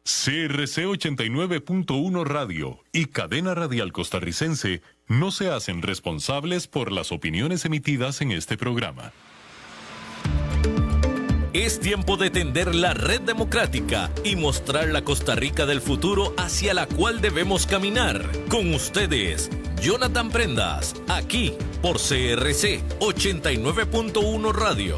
CRC 89.1 Radio y Cadena Radial Costarricense no se hacen responsables por las opiniones emitidas en este programa. Es tiempo de tender la red democrática y mostrar la Costa Rica del futuro hacia la cual debemos caminar. Con ustedes, Jonathan Prendas, aquí por CRC 89.1 Radio.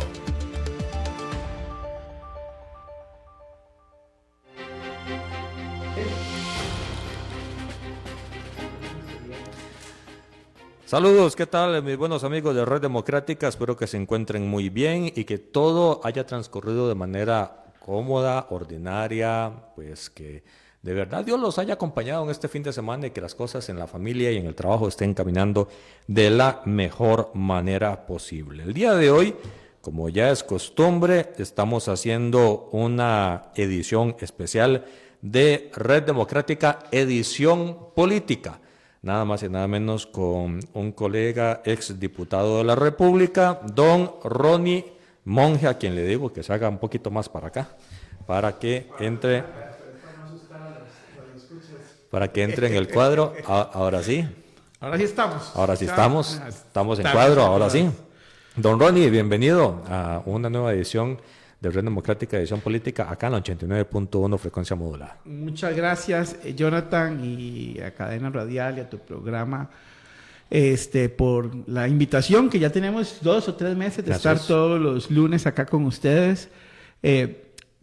Saludos, ¿qué tal mis buenos amigos de Red Democrática? Espero que se encuentren muy bien y que todo haya transcurrido de manera cómoda, ordinaria, pues que de verdad Dios los haya acompañado en este fin de semana y que las cosas en la familia y en el trabajo estén caminando de la mejor manera posible. El día de hoy, como ya es costumbre, estamos haciendo una edición especial de Red Democrática, edición política. Nada más y nada menos con un colega exdiputado de la República, don Ronnie Monge, a quien le digo que se haga un poquito más para acá, para que entre en el cuadro. Ahora sí. Ahora sí estamos. Ahora sí estamos en cuadro, ahora sí. Don Ronnie, bienvenido a una nueva edición de Red Democrática, edición política, acá en la 89.1 frecuencia modulada. Muchas gracias, Jonathan, y a Cadena Radial y a tu programa, por la invitación, que ya tenemos 2 o 3 meses de estar todos los lunes acá con ustedes.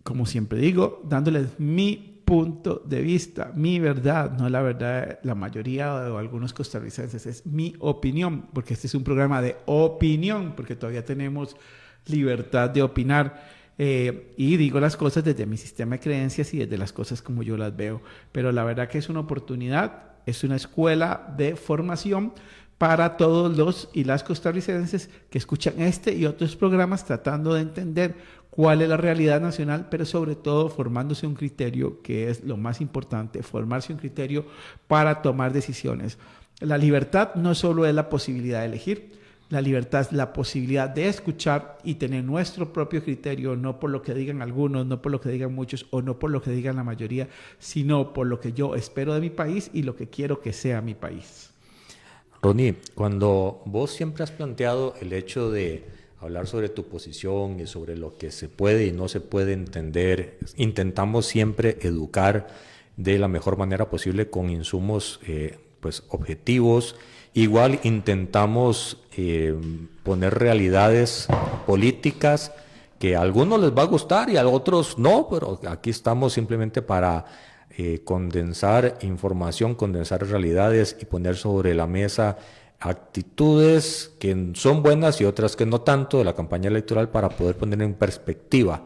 Como siempre digo, dándoles mi punto de vista, mi verdad, no la verdad de la mayoría o algunos costarricenses, es mi opinión, porque este es un programa de opinión, porque todavía tenemos libertad de opinar. Y digo las cosas desde mi sistema de creencias y desde las cosas como yo las veo, pero la verdad que es una oportunidad, es una escuela de formación para todos los y las costarricenses que escuchan este y otros programas, tratando de entender cuál es la realidad nacional, pero sobre todo formándose un criterio, que es lo más importante, formarse un criterio para tomar decisiones. La libertad no solo es la posibilidad de elegir. La libertad es la posibilidad de escuchar y tener nuestro propio criterio, no por lo que digan algunos, no por lo que digan muchos o no por lo que digan la mayoría, sino por lo que yo espero de mi país y lo que quiero que sea mi país. Ronnie, cuando vos siempre has planteado el hecho de hablar sobre tu posición y sobre lo que se puede y no se puede entender, intentamos siempre educar de la mejor manera posible con insumos pues objetivos. Igual intentamos poner realidades políticas que a algunos les va a gustar y a otros no, pero aquí estamos simplemente para condensar información, condensar realidades y poner sobre la mesa actitudes que son buenas y otras que no tanto de la campaña electoral, para poder poner en perspectiva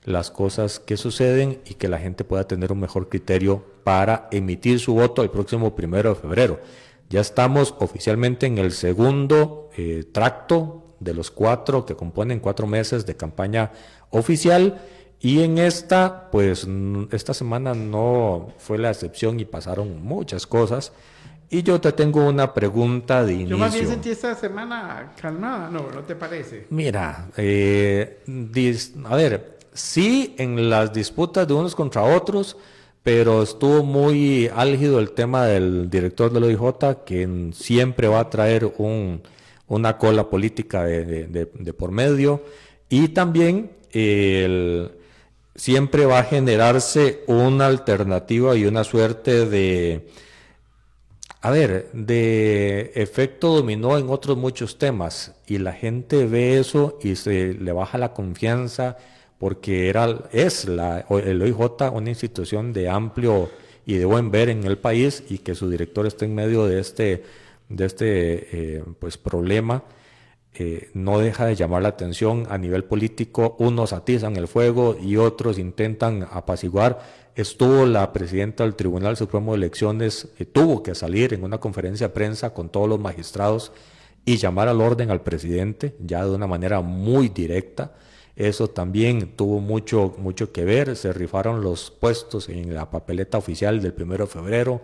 las cosas que suceden y que la gente pueda tener un mejor criterio para emitir su voto el próximo 1 de febrero. Ya estamos oficialmente en el segundo tracto de los 4 que componen 4 meses de campaña oficial, y en esta semana no fue la excepción y pasaron muchas cosas. Y yo te tengo una pregunta de inicio. Yo más bien sentí esta semana calmada, ¿no te parece? Mira, a ver, sí, en las disputas de unos contra otros, pero estuvo muy álgido el tema del director del OIJ, que siempre va a traer una cola política de por medio, y también siempre va a generarse una alternativa y una suerte de efecto dominó en otros muchos temas, y la gente ve eso y se le baja la confianza, porque el OIJ una institución de amplio y de buen ver en el país, y que su director esté en medio de este problema, no deja de llamar la atención a nivel político. Unos atizan el fuego y otros intentan apaciguar. Estuvo la presidenta del Tribunal Supremo de Elecciones, tuvo que salir en una conferencia de prensa con todos los magistrados y llamar al orden al presidente, ya de una manera muy directa. Eso también tuvo mucho que ver. Se rifaron los puestos en la papeleta oficial del 1 de febrero.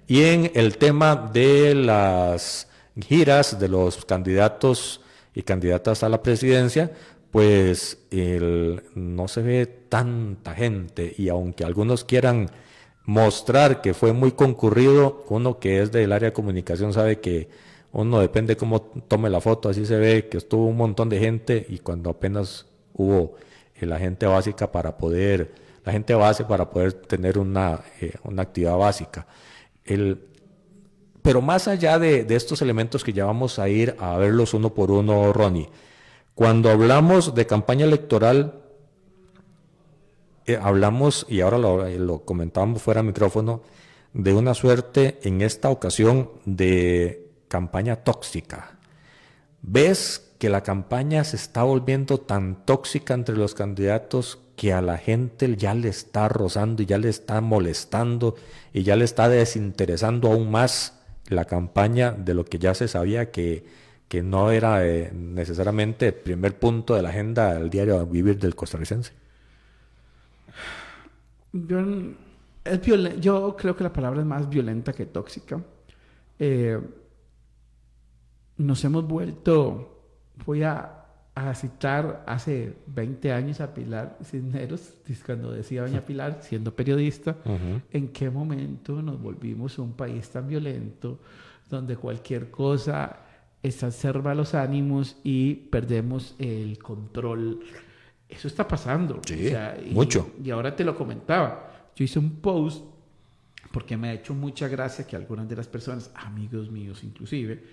Y en el tema de las giras de los candidatos y candidatas a la presidencia, pues no se ve tanta gente, y aunque algunos quieran mostrar que fue muy concurrido, uno que es del área de comunicación sabe que uno depende cómo tome la foto, así se ve que estuvo un montón de gente, y cuando apenas hubo la gente base para poder tener una actividad básica. Pero más allá de estos elementos que ya vamos a ir a verlos uno por uno, Ronnie, cuando hablamos de campaña electoral, hablamos, y ahora lo comentábamos fuera de micrófono, de una suerte en esta ocasión de campaña tóxica. ¿Ves que la campaña se está volviendo tan tóxica entre los candidatos que a la gente ya le está rozando y ya le está molestando y ya le está desinteresando aún más la campaña de lo que ya se sabía que no era necesariamente el primer punto de la agenda del diario vivir del costarricense? Yo creo que la palabra es más violenta que tóxica. Nos hemos vuelto, voy a citar hace 20 años a Pilar Cisneros, cuando decía doña Pilar, siendo periodista, ¿en qué momento nos volvimos un país tan violento, donde cualquier cosa exacerba los ánimos y perdemos el control? Eso está pasando. Sí, mucho. Y ahora te lo comentaba. Yo hice un post porque me ha hecho mucha gracia que algunas de las personas, amigos míos inclusive,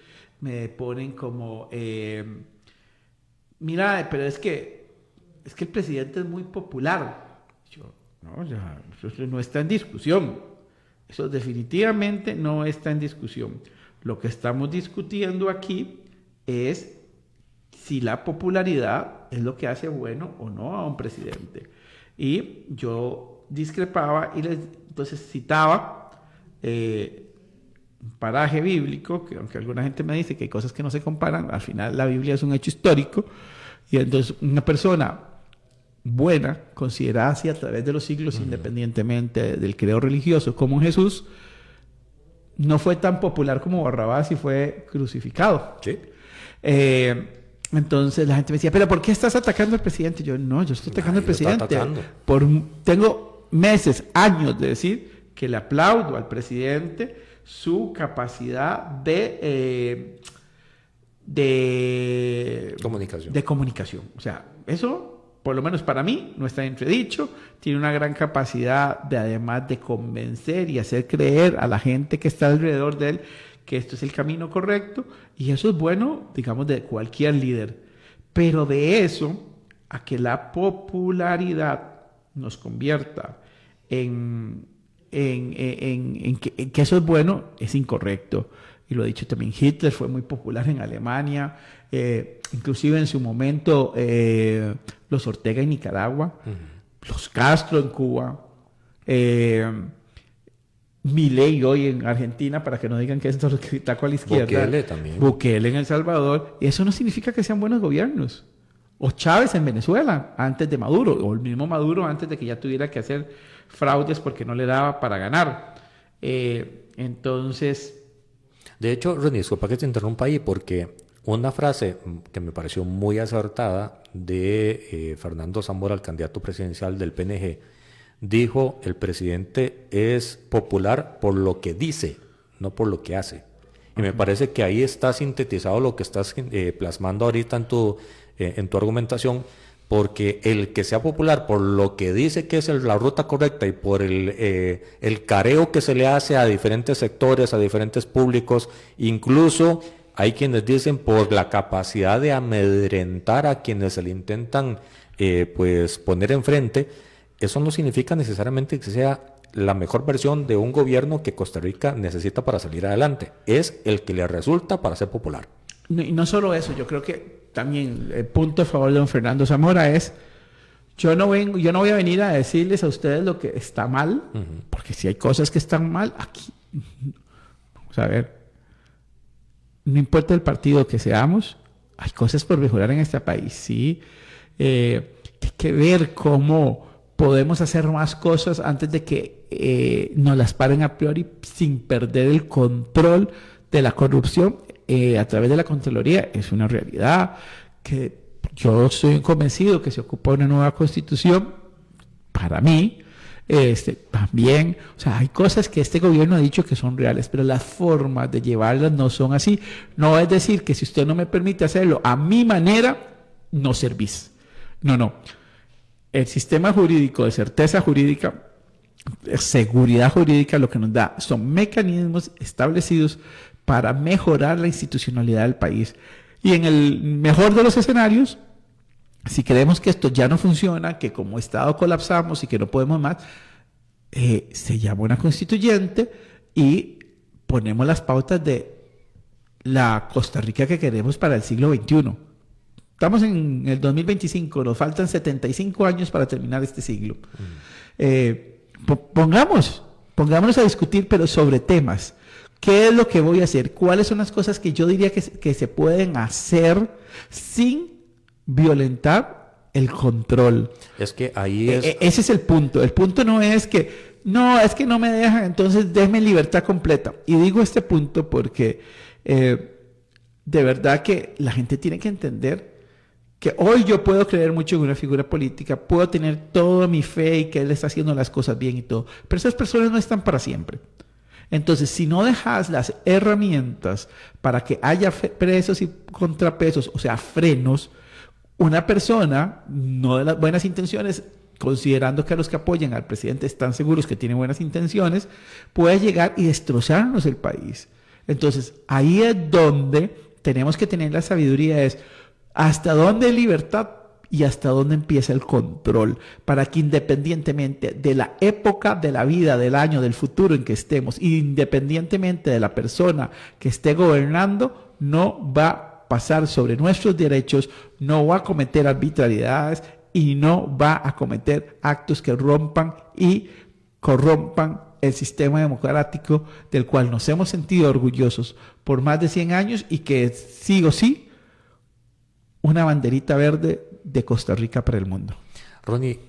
me ponen como, mira, pero es que el presidente es muy popular. Yo, no, ya, eso no está en discusión. Eso definitivamente no está en discusión. Lo que estamos discutiendo aquí es si la popularidad es lo que hace bueno o no a un presidente. Y yo discrepaba y entonces citaba un paraje bíblico, que aunque alguna gente me dice que hay cosas que no se comparan, al final la Biblia es un hecho histórico, y entonces una persona buena, considerada así a través de los siglos, independientemente del credo religioso, como Jesús, no fue tan popular como Barrabás y fue crucificado. Sí. Entonces la gente me decía, ¿pero por qué estás atacando al presidente? Yo, no, yo estoy atacando al presidente. Tengo meses, años de decir que le aplaudo al presidente su capacidad de comunicación. O sea, eso, por lo menos para mí, no está entredicho. Tiene una gran capacidad de, además de convencer y hacer creer a la gente que está alrededor de él que esto es el camino correcto, y eso es bueno, digamos, de cualquier líder. Pero de eso a que la popularidad nos convierta en que eso es bueno, es incorrecto. Y lo he dicho también, Hitler fue muy popular en Alemania, inclusive en su momento los Ortega en Nicaragua, los Castro en Cuba, Milei hoy en Argentina, para que no digan que es taco a la izquierda. Bukele también. Bukele en El Salvador. Eso no significa que sean buenos gobiernos. O Chávez en Venezuela, antes de Maduro, o el mismo Maduro antes de que ya tuviera que hacer fraudes porque no le daba para ganar. Entonces... De hecho, Ronnie, disculpa que te interrumpa ahí, porque una frase que me pareció muy acertada de Fernando Zamora, el candidato presidencial del PNG, dijo: el presidente es popular por lo que dice, no por lo que hace. Y me parece que ahí está sintetizado lo que estás plasmando ahorita en tu argumentación, porque el que sea popular por lo que dice que es la ruta correcta y por el careo que se le hace a diferentes sectores, a diferentes públicos, incluso hay quienes dicen por la capacidad de amedrentar a quienes se le intentan pues poner enfrente. Eso no significa necesariamente que sea la mejor versión de un gobierno que Costa Rica necesita para salir adelante. Es el que le resulta para ser popular. Y no solo eso, yo creo que también el punto a favor de don Fernando Zamora es: yo no voy a venir a decirles a ustedes lo que está mal, porque si hay cosas que están mal, aquí, vamos a ver, no importa el partido que seamos, hay cosas por mejorar en este país, ¿sí? Hay que ver cómo podemos hacer más cosas antes de que nos las paren a priori, sin perder el control de la corrupción a través de la Contraloría. Es una realidad que yo estoy convencido que se ocupa una nueva constitución. Para mí, también, o sea, hay cosas que este gobierno ha dicho que son reales, pero las formas de llevarlas no son así. No es decir que si usted no me permite hacerlo a mi manera, no servís. No. El sistema jurídico de certeza jurídica, seguridad jurídica, lo que nos da son mecanismos establecidos para mejorar la institucionalidad del país. Y en el mejor de los escenarios, si creemos que esto ya no funciona, que como Estado colapsamos y que no podemos más, se llama una constituyente y ponemos las pautas de la Costa Rica que queremos para el siglo XXI. Estamos en el 2025, nos faltan 75 años para terminar este siglo. Pongámonos a discutir, pero sobre temas. ¿Qué es lo que voy a hacer? ¿Cuáles son las cosas que yo diría que se pueden hacer sin violentar el control? Es que ahí es... Ese es el punto. El punto no es que no me dejan, entonces déjeme libertad completa. Y digo este punto porque de verdad que la gente tiene que entender que hoy yo puedo creer mucho en una figura política, puedo tener toda mi fe y que él está haciendo las cosas bien y todo, pero esas personas no están para siempre. Entonces, si no dejas las herramientas para que haya pesos y contrapesos, o sea, frenos, una persona, no de las buenas intenciones, considerando que a los que apoyan al presidente están seguros que tienen buenas intenciones, puede llegar y destrozarnos el país. Entonces, ahí es donde tenemos que tener la sabiduría, es hasta dónde hay libertad y hasta dónde empieza el control, para que independientemente de la época de la vida, del año, del futuro en que estemos, independientemente de la persona que esté gobernando, no va a pasar sobre nuestros derechos, no va a cometer arbitrariedades y no va a cometer actos que rompan y corrompan el sistema democrático del cual nos hemos sentido orgullosos por más de 100 años y que sí o sí una banderita verde de Costa Rica para el mundo. Ronnie,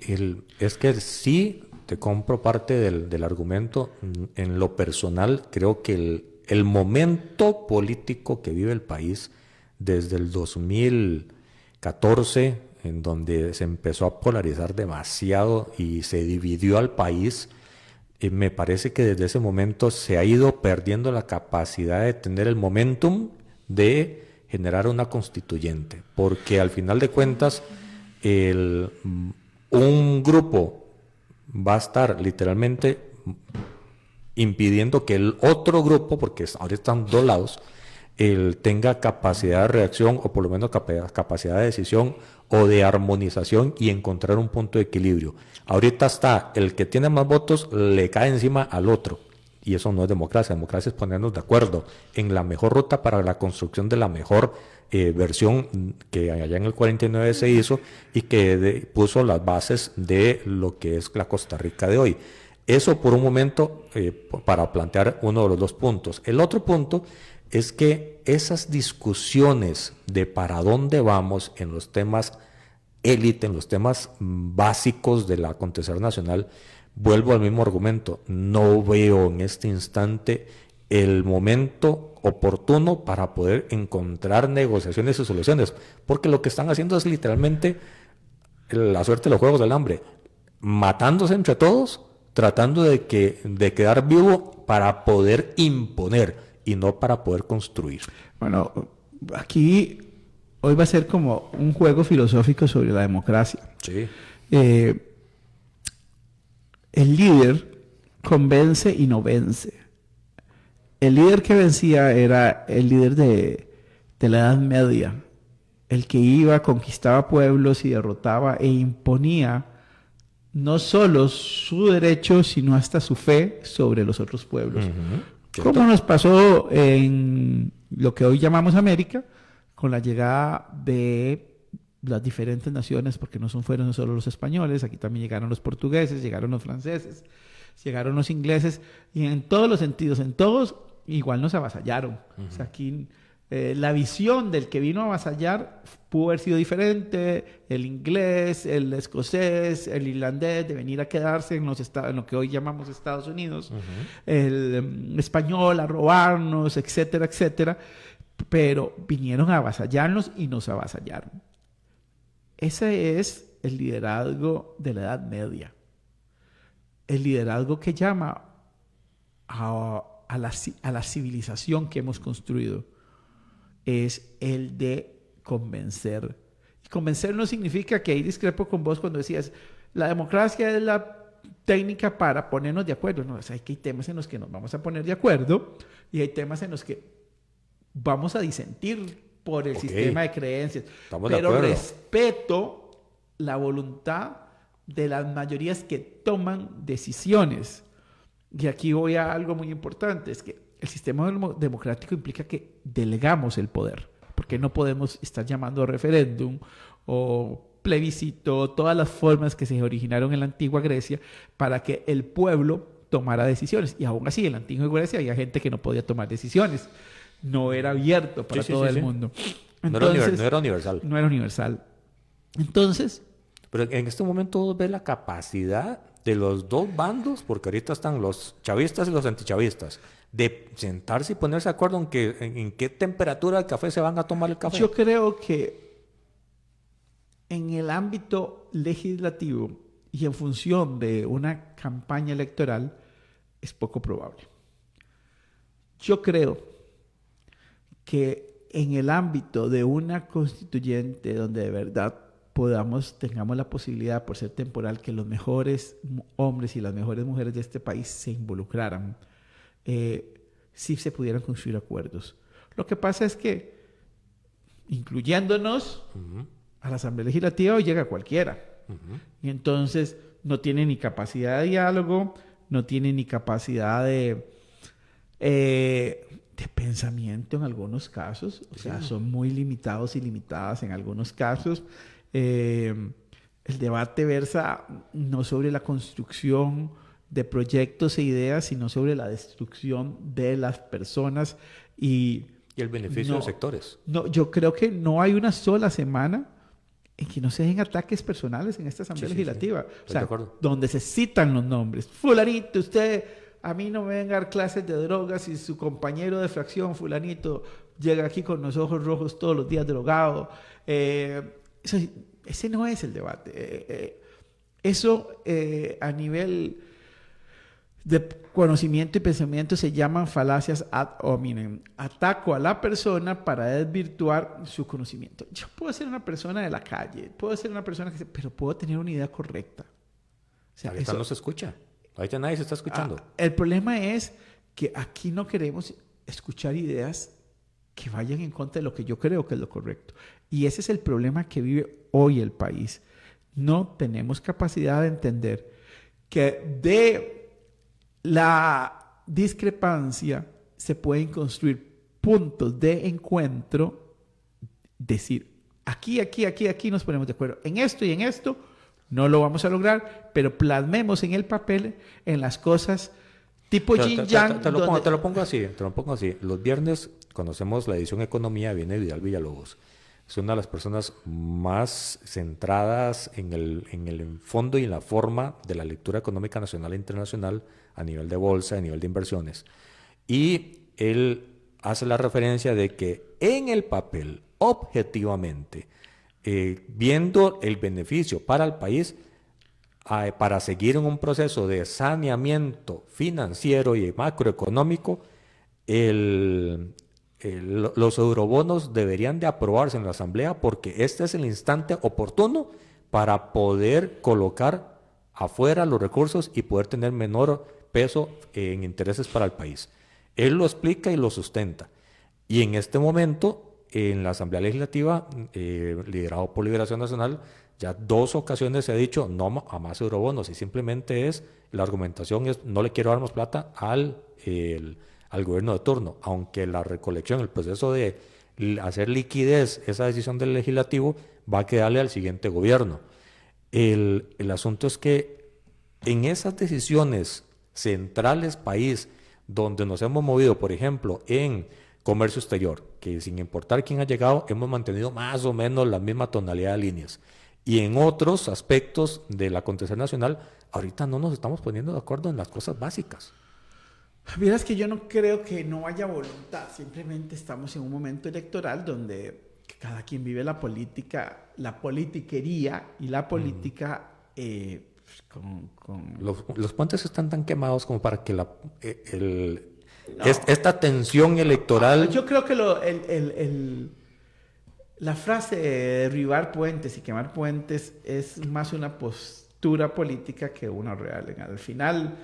es que sí te compro parte del argumento. En lo personal, creo que el momento político que vive el país desde el 2014, en donde se empezó a polarizar demasiado y se dividió al país, me parece que desde ese momento se ha ido perdiendo la capacidad de tener el momentum de generar una constituyente, porque al final de cuentas un grupo va a estar literalmente impidiendo que el otro grupo, porque ahora están dos lados, tenga capacidad de reacción o por lo menos capacidad de decisión o de armonización y encontrar un punto de equilibrio. Ahorita está el que tiene más votos le cae encima al otro. Y eso no es democracia. Democracia es ponernos de acuerdo en la mejor ruta para la construcción de la mejor versión que allá en el 49 se hizo y que puso las bases de lo que es la Costa Rica de hoy. Eso por un momento para plantear uno de los dos puntos. El otro punto es que esas discusiones de para dónde vamos en los temas élite, en los temas básicos del acontecer nacional, vuelvo al mismo argumento, no veo en este instante el momento oportuno para poder encontrar negociaciones y soluciones, porque lo que están haciendo es literalmente la suerte de los Juegos del Hambre, matándose entre todos, tratando de quedar vivo para poder imponer y no para poder construir. Bueno, aquí hoy va a ser como un juego filosófico sobre la democracia. Sí. El líder convence y no vence. El líder que vencía era el líder de la Edad Media, el que iba, conquistaba pueblos y derrotaba e imponía no solo su derecho, sino hasta su fe sobre los otros pueblos. Como nos pasó en lo que hoy llamamos América, con la llegada de las diferentes naciones, porque fueron solo los españoles, aquí también llegaron los portugueses, llegaron los franceses, llegaron los ingleses, y en todos los sentidos, en todos, igual nos avasallaron. O sea, aquí la visión del que vino a avasallar pudo haber sido diferente, el inglés, el escocés, el irlandés, de venir a quedarse en lo que hoy llamamos Estados Unidos, el español a robarnos, etcétera, etcétera, pero vinieron a avasallarnos y nos avasallaron. Ese es el liderazgo de la Edad Media. El liderazgo que llama a la civilización que hemos construido es el de convencer. Y convencer no significa que ahí discrepo con vos cuando decías, la democracia es la técnica para ponernos de acuerdo. No, o sea, hay temas en los que nos vamos a poner de acuerdo y hay temas en los que vamos a disentir por el sistema de creencias. Pero respeto la voluntad de las mayorías que toman decisiones. Y aquí voy a algo muy importante, es que el sistema democrático implica que delegamos el poder, porque no podemos estar llamando referéndum o plebiscito, todas las formas que se originaron en la antigua Grecia para que el pueblo tomara decisiones. Y aún así, en la antigua Grecia había gente que no podía tomar decisiones. No era abierto para todo el mundo. Entonces, no era universal. No era universal. Entonces... Pero en este momento vos ves la capacidad de los dos bandos, porque ahorita están los chavistas y los antichavistas, de sentarse y ponerse de acuerdo en qué temperatura del café se van a tomar el café. Yo creo que en el ámbito legislativo y en función de una campaña electoral es poco probable. Yo creo que en el ámbito de una constituyente donde de verdad tengamos la posibilidad, por ser temporal, que los mejores hombres y las mejores mujeres de este país se involucraran, sí se pudieran construir acuerdos. Lo que pasa es que, incluyéndonos, a la Asamblea Legislativa hoy llega cualquiera. Y entonces no tiene ni capacidad de diálogo, no tiene ni capacidad de pensamiento en algunos casos. O sea, son muy limitados y limitadas en algunos casos. El debate versa no sobre la construcción de proyectos e ideas, sino sobre la destrucción de las personas y el beneficio de sectores. No, yo creo que no hay una sola semana en que no se den ataques personales en esta Asamblea Legislativa. O sea, donde se citan los nombres. Fulanito, usted a mí no me venga a dar clases de drogas y su compañero de fracción, fulanito, llega aquí con los ojos rojos todos los días drogado. Ese no es el debate. Eso a nivel de conocimiento y pensamiento se llaman falacias ad hominem. Ataco a la persona para desvirtuar su conocimiento. Yo puedo ser una persona de la calle, puedo ser una persona pero puedo tener una idea correcta. O sea, ahorita no se escucha. Ahorita nadie se está escuchando. El problema es que aquí no queremos escuchar ideas que vayan en contra de lo que yo creo que es lo correcto. Y ese es el problema que vive hoy el país. No tenemos capacidad de entender que de la discrepancia se pueden construir puntos de encuentro, decir, aquí nos ponemos de acuerdo. En esto y en esto no lo vamos a lograr, pero plasmemos en el papel, en las cosas tipo yin-yang. Te lo pongo así. Los viernes, cuando hacemos la edición Economía, viene Vidal Villalobos. Es una de las personas más centradas en el fondo y en la forma de la lectura económica nacional e internacional a nivel de bolsa, a nivel de inversiones. Y él hace la referencia de que en el papel, objetivamente, viendo el beneficio para el país, para seguir en un proceso de saneamiento financiero y macroeconómico, los eurobonos deberían de aprobarse en la Asamblea porque este es el instante oportuno para poder colocar afuera los recursos y poder tener menor peso en intereses para el país. Él lo explica y lo sustenta. Y en este momento, en la Asamblea Legislativa, liderado por Liberación Nacional, ya 2 ocasiones se ha dicho no a más eurobonos, y simplemente la argumentación es no le quiero dar más plata al gobierno de turno, aunque la recolección, el proceso de hacer liquidez esa decisión del legislativo va a quedarle al siguiente gobierno. El asunto es que en esas decisiones centrales país, donde nos hemos movido, por ejemplo, en comercio exterior, que sin importar quién ha llegado, hemos mantenido más o menos la misma tonalidad de líneas. Y en otros aspectos del acontecer nacional, ahorita no nos estamos poniendo de acuerdo en las cosas básicas. Vieras que yo no creo que no haya voluntad, simplemente estamos en un momento electoral donde que cada quien vive la política, la politiquería y la política Los puentes están tan quemados como para que esta tensión electoral... Yo creo que la frase de derribar puentes y quemar puentes es más una postura política que una real. Al final,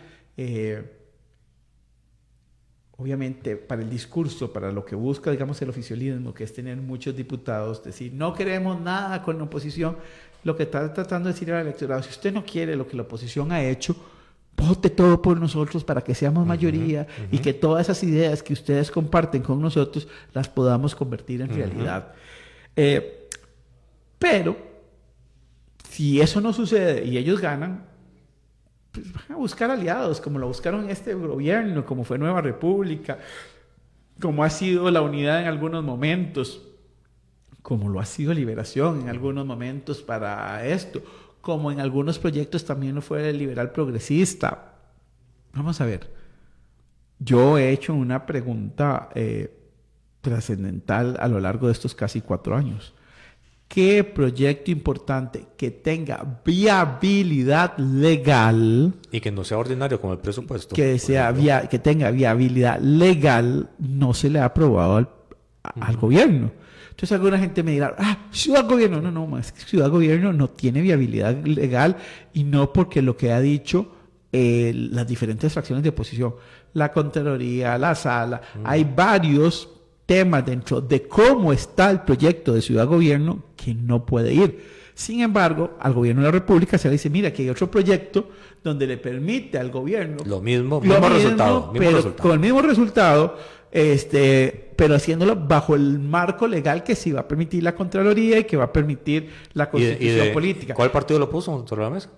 obviamente, para el discurso, para lo que busca, digamos, el oficialismo, que es tener muchos diputados, decir, no queremos nada con la oposición, lo que está tratando de decir al electorado, si usted no quiere lo que la oposición ha hecho, vote todo por nosotros para que seamos mayoría y que todas esas ideas que ustedes comparten con nosotros las podamos convertir en realidad. Pero si eso no sucede y ellos ganan, pues van a buscar aliados, como lo buscaron en este gobierno, como fue Nueva República, como ha sido la unidad en algunos momentos, como lo ha sido Liberación en algunos momentos para esto, como en algunos proyectos también lo fue el liberal progresista. Vamos a ver, yo he hecho una pregunta trascendental a lo largo de estos casi 4 años. ¿Qué proyecto importante que tenga viabilidad legal y que no sea ordinario como el presupuesto, que tenga viabilidad legal, no se le ha aprobado al gobierno? Entonces alguna gente me dirá, Ciudad Gobierno. No, es que Ciudad Gobierno no tiene viabilidad legal, y no porque lo que ha dicho las diferentes fracciones de oposición, la Contraloría, la Sala, hay varios temas dentro de cómo está el proyecto de Ciudad Gobierno que no puede ir. Sin embargo, al gobierno de la República se le dice, mira, que hay otro proyecto donde le permite al gobierno lo mismo resultado, con el mismo resultado, pero haciéndolo bajo el marco legal que sí va a permitir la Contraloría y que va a permitir la Constitución política. ¿Cuál partido lo puso sobre la mesa?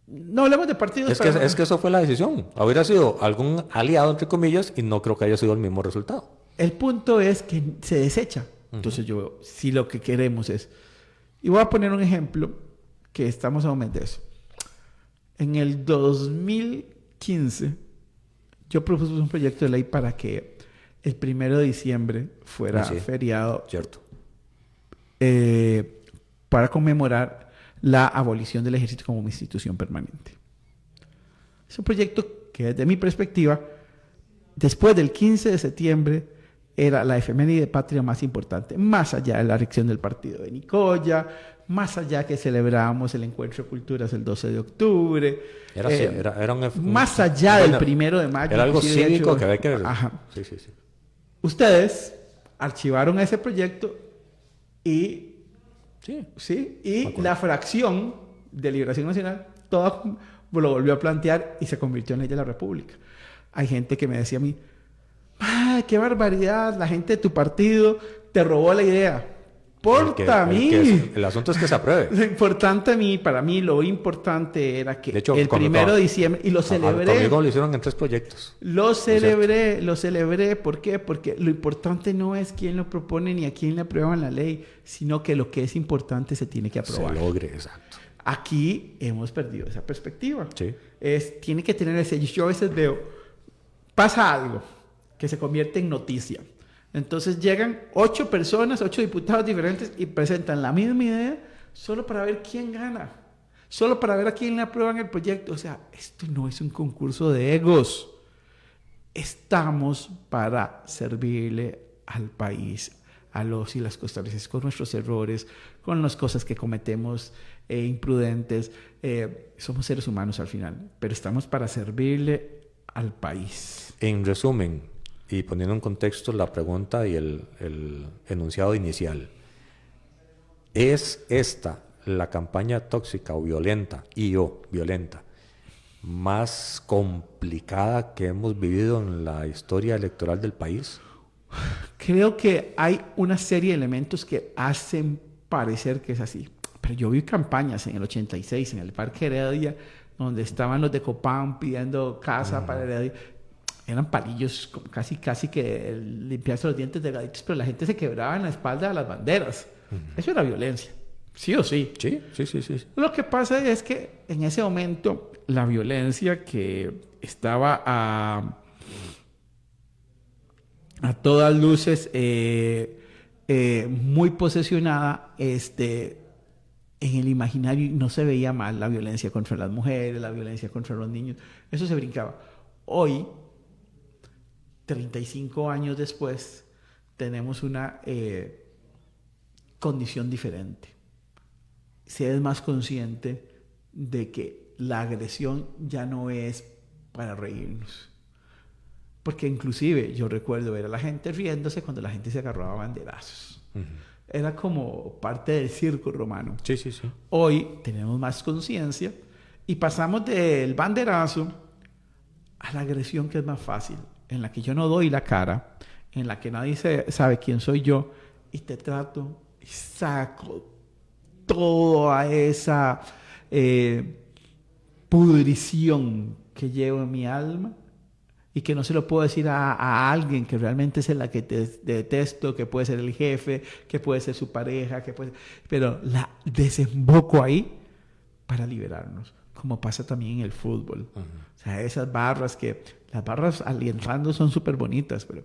No hablemos de partidos. Es que eso fue la decisión. Hubiera sido algún aliado, entre comillas, y no creo que haya sido el mismo resultado. El punto es que se desecha. Entonces si lo que queremos es... Y voy a poner un ejemplo que estamos a un mes de eso. En el 2015, yo propuse un proyecto de ley para que el 1 de diciembre fuera feriado. Cierto. Para conmemorar la abolición del ejército como institución permanente. Es un proyecto que, desde mi perspectiva, después del 15 de septiembre, era la efeméride patria más importante, más allá de la erección del partido de Nicoya, más allá que celebramos el encuentro de culturas el 12 de octubre, más allá del 1 de mayo. Era algo cívico que había que... Ajá. Sí. Ustedes archivaron ese proyecto y la fracción de Liberación Nacional todo lo volvió a plantear y se convirtió en ley de la República. Hay gente que me decía a mí, qué barbaridad, la gente de tu partido te robó la idea. El asunto es que se apruebe. Lo importante para mí, lo importante era que el 1 de diciembre, y lo celebré. Conmigo lo hicieron en 3 proyectos. Lo celebré. ¿Por qué? Porque lo importante no es quién lo propone ni a quién le aprueban la ley, sino que lo que es importante se tiene que aprobar. Se logre, exacto. Aquí hemos perdido esa perspectiva. Sí. Tiene que tener ese... Yo a veces veo, pasa algo que se convierte en noticia. Entonces llegan 8 personas, 8 diputados diferentes y presentan la misma idea solo para ver quién gana, solo para ver a quién le aprueban el proyecto. O sea, esto no es un concurso de egos. Estamos para servirle al país, a los y las costarricenses, con nuestros errores, con las cosas que cometemos imprudentes. Somos seres humanos al final, pero estamos para servirle al país. En resumen, y poniendo en contexto la pregunta y el enunciado inicial, ¿es esta la campaña tóxica o violenta violenta más complicada que hemos vivido en la historia electoral del país? Creo que hay una serie de elementos que hacen parecer que es así. Pero yo vi campañas en el 86 en el Parque Heredia, donde estaban los de Copán pidiendo casa para Heredia. Eran palillos, casi que limpiarse los dientes delgaditos, pero la gente se quebraba en la espalda de las banderas. Eso era violencia, sí o sí. Sí. Lo que pasa es que en ese momento la violencia que estaba a todas luces muy posesionada, en el imaginario no se veía mal la violencia contra las mujeres, la violencia contra los niños, eso se brincaba. Hoy, 35 años después, tenemos una condición diferente. Se es más consciente de que la agresión ya no es para reírnos. Porque inclusive yo recuerdo ver a la gente riéndose cuando la gente se agarraba a banderazos. Uh-huh. Era como parte del circo romano. Sí, sí, sí. Hoy tenemos más conciencia y pasamos del banderazo a la agresión, que es más fácil, en la que yo no doy la cara, en la que nadie sabe quién soy yo, y te trato y saco toda esa pudrición que llevo en mi alma y que no se lo puedo decir a alguien que realmente es la que te detesto, que puede ser el jefe, que puede ser su pareja, pero la desemboco ahí para liberarnos, como pasa también en el fútbol. Uh-huh. O sea, esas barras las barras alentando son súper bonitas, pero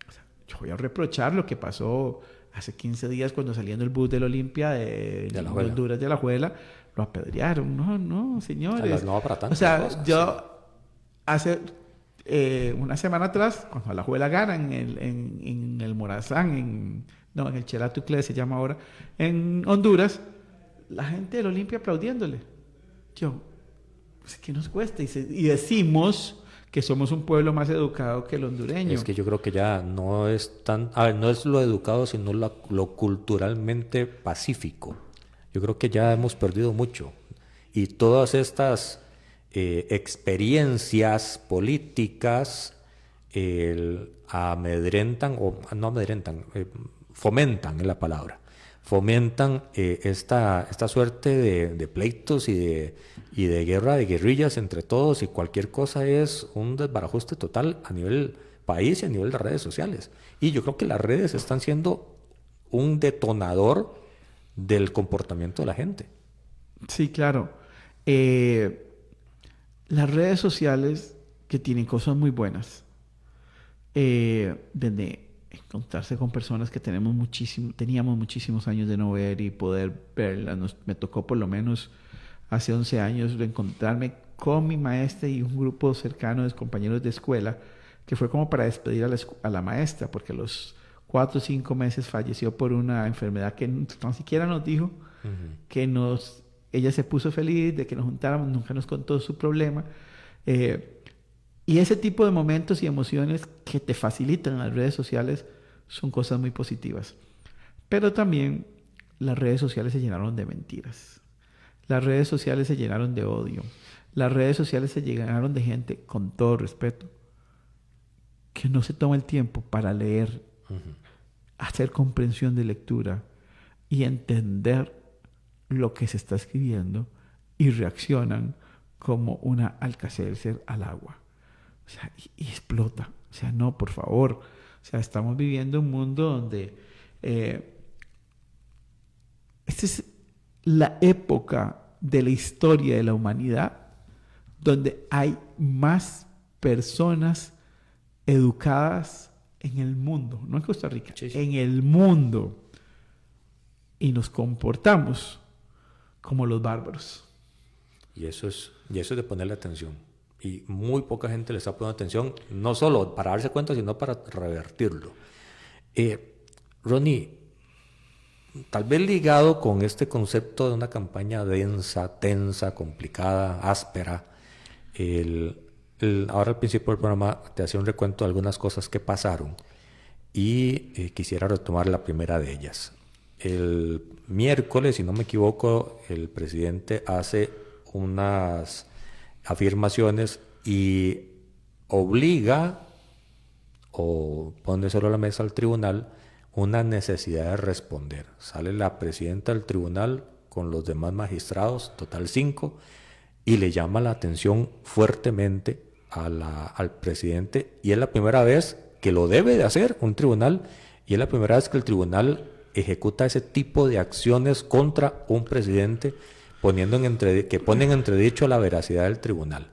o sea, yo voy a reprochar lo que pasó hace 15 días cuando saliendo el bus del Olimpia de Honduras de Alajuela, lo apedrearon. No, señores. No para tanto. O sea, cosas, yo hace una semana atrás, cuando Alajuela gana en el Morazán, en el Chelatucle se llama ahora, en Honduras, la gente del Olimpia aplaudiéndole. Yo, pues, ¿qué nos cuesta? Y decimos que somos un pueblo más educado que el hondureño. Es que yo creo que ya no es no es lo educado, sino lo culturalmente pacífico. Yo creo que ya hemos perdido mucho. Y todas estas experiencias políticas fomentan, es la palabra, fomentan esta suerte de pleitos y de guerra de guerrillas entre todos, y cualquier cosa es un desbarajuste total a nivel país y a nivel de redes sociales. Y yo creo que las redes están siendo un detonador del comportamiento de la gente. Sí, claro. Las redes sociales, que tienen cosas muy buenas, desde encontrarse con personas que teníamos muchísimos años de no ver y poder verlas. Me tocó por lo menos hace 11 años encontrarme con mi maestra y un grupo cercano de compañeros de escuela, que fue como para despedir a la maestra, porque a los 4 o 5 meses falleció por una enfermedad que ni siquiera nos dijo. Uh-huh. Que ella se puso feliz de que nos juntáramos, nunca nos contó su problema. Y ese tipo de momentos y emociones que te facilitan las redes sociales son cosas muy positivas. Pero también las redes sociales se llenaron de mentiras. Las redes sociales se llenaron de odio. Las redes sociales se llenaron de gente, con todo respeto, que no se toma el tiempo para leer, uh-huh, hacer comprensión de lectura y entender lo que se está escribiendo, y reaccionan como una Alka-Seltzer al agua. O sea, y explota. O sea, no, por favor. O sea, estamos viviendo un mundo donde esta es la época de la historia de la humanidad donde hay más personas educadas en el mundo, no en Costa Rica, sí. En el mundo, y nos comportamos como los bárbaros. Y eso es de ponerle atención. Y muy poca gente le está poniendo atención, no solo para darse cuenta, sino para revertirlo. Ronnie, tal vez ligado con este concepto de una campaña densa, tensa, complicada, áspera, ahora al principio del programa te hacía un recuento de algunas cosas que pasaron y quisiera retomar la primera de ellas. El miércoles, si no me equivoco, el presidente hace unas afirmaciones y obliga o pone sobre la mesa al tribunal una necesidad de responder. Sale la presidenta del tribunal con los demás magistrados, total 5, y le llama la atención fuertemente al presidente, y es la primera vez que lo debe de hacer un tribunal, y es la primera vez que el tribunal ejecuta ese tipo de acciones contra un presidente, que ponen en entredicho la veracidad del tribunal.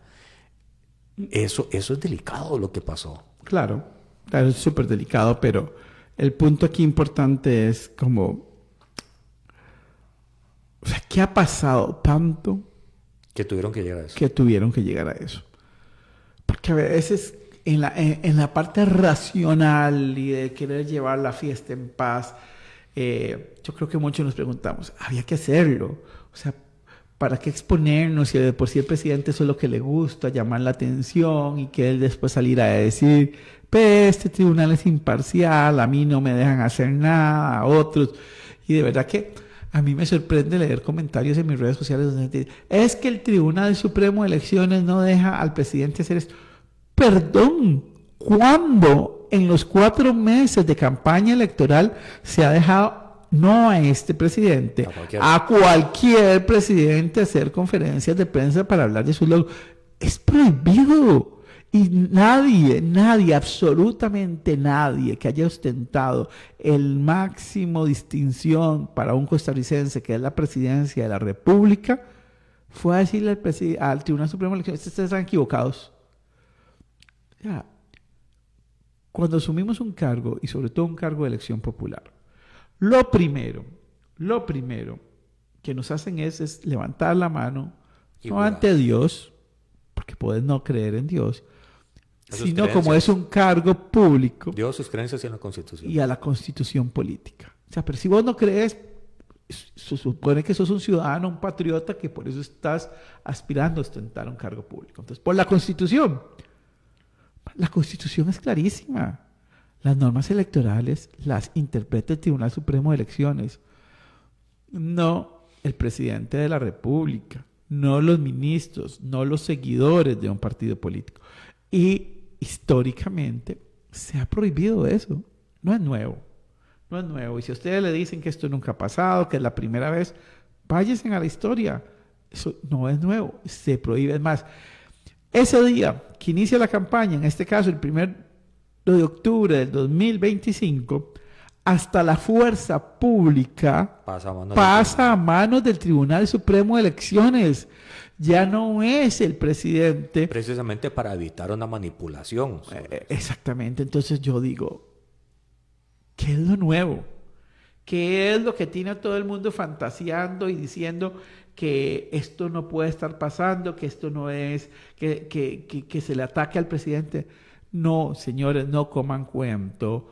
Eso es delicado lo que pasó. Claro, es súper delicado, pero el punto aquí importante es como, o sea, ¿qué ha pasado tanto que tuvieron que llegar a eso? Que tuvieron que llegar a eso. Porque a veces en la parte racional y de querer llevar la fiesta en paz, yo creo que muchos nos preguntamos, había que hacerlo. O sea, ¿para qué exponernos si de por sí el presidente eso es lo que le gusta, llamar la atención y que él después salir a decir, pues este tribunal es imparcial, a mí no me dejan hacer nada, a otros? Y de verdad que a mí me sorprende leer comentarios en mis redes sociales donde gente dice, es que el Tribunal Supremo de Elecciones no deja al presidente hacer esto. Perdón, ¿cuándo en los 4 meses de campaña electoral se ha dejado, no a este presidente, a cualquier presidente hacer conferencias de prensa para hablar de sus logros? Es prohibido. Y nadie, absolutamente nadie que haya ostentado el máximo distinción para un costarricense, que es la presidencia de la República, fue a decirle al Tribunal Supremo de Elecciones, ustedes están equivocados. Ya, cuando asumimos un cargo, y sobre todo un cargo de elección popular, lo primero que nos hacen es levantar la mano, no ante Dios, porque puedes no creer en Dios, sino como es un cargo público. Dio sus creencias en la Constitución. Y a la Constitución política. O sea, pero si vos no crees, se supone que sos un ciudadano, un patriota, que por eso estás aspirando a ostentar un cargo público. Entonces, por la Constitución. La Constitución es clarísima. Las normas electorales las interpreta el Tribunal Supremo de Elecciones. No el presidente de la República, no los ministros, no los seguidores de un partido político. Y históricamente se ha prohibido eso. No es nuevo. Y si a ustedes le dicen que esto nunca ha pasado, que es la primera vez, váyanse a la historia. Eso no es nuevo. Se prohíbe. Es más, ese día que inicia la campaña, en este caso el 1 de octubre del 2025, hasta la fuerza pública pasa a manos del Tribunal Supremo de Elecciones. Ya no es el presidente. Precisamente para evitar una manipulación. Exactamente. Entonces yo digo, ¿qué es lo nuevo? ¿Qué es lo que tiene a todo el mundo fantaseando y diciendo que esto no puede estar pasando, que esto no es, que se le ataque al presidente? No, señores, no coman cuento.